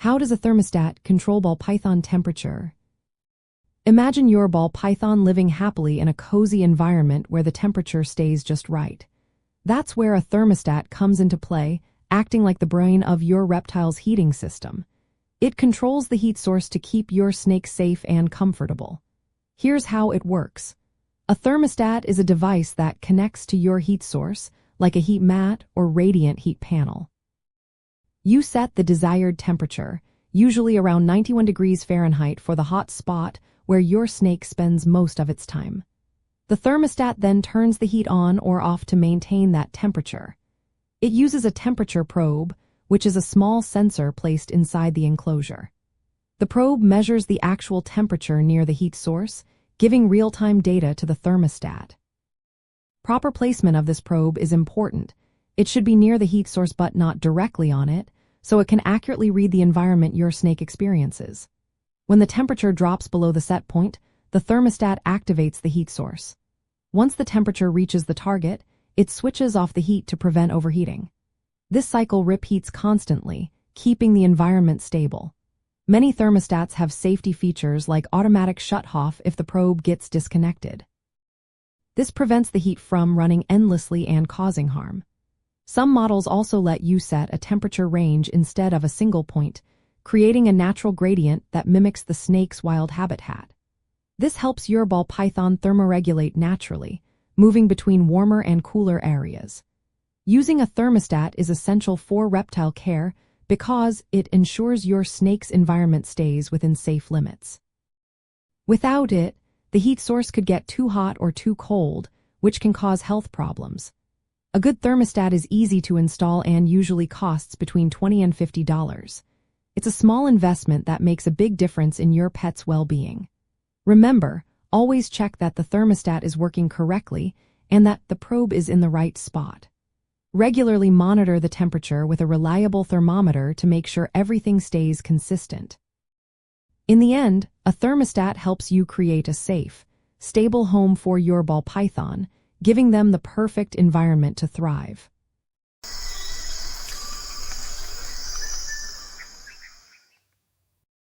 How does a thermostat control ball python temperature? Imagine your ball python living happily in a cozy environment where the temperature stays just right. That's where a thermostat comes into play, acting like the brain of your reptile's heating system. It controls the heat source to keep your snake safe and comfortable. Here's how it works. A thermostat is a device that connects to your heat source, like a heat mat or radiant heat panel. You set the desired temperature, usually around 91 degrees Fahrenheit for the hot spot where your snake spends most of its time. The thermostat then turns the heat on or off to maintain that temperature. It uses a temperature probe, which is a small sensor placed inside the enclosure. The probe measures the actual temperature near the heat source, giving real-time data to the thermostat. Proper placement of this probe is important. It should be near the heat source but not directly on it, so it can accurately read the environment your snake experiences. When the temperature drops below the set point, the thermostat activates the heat source. Once the temperature reaches the target, it switches off the heat to prevent overheating. This cycle repeats constantly, keeping the environment stable. Many thermostats have safety features like automatic shut-off if the probe gets disconnected. This prevents the heat from running endlessly and causing harm. Some models also let you set a temperature range instead of a single point, creating a natural gradient that mimics the snake's wild habitat. This helps your ball python thermoregulate naturally, moving between warmer and cooler areas. Using a thermostat is essential for reptile care because it ensures your snake's environment stays within safe limits. Without it, the heat source could get too hot or too cold, which can cause health problems. A good thermostat is easy to install and usually costs between $20 and $50. It's a small investment that makes a big difference in your pet's well-being. Remember, always check that the thermostat is working correctly and that the probe is in the right spot. Regularly monitor the temperature with a reliable thermometer to make sure everything stays consistent. In the end, a thermostat helps you create a safe, stable home for your ball python, giving them the perfect environment to thrive.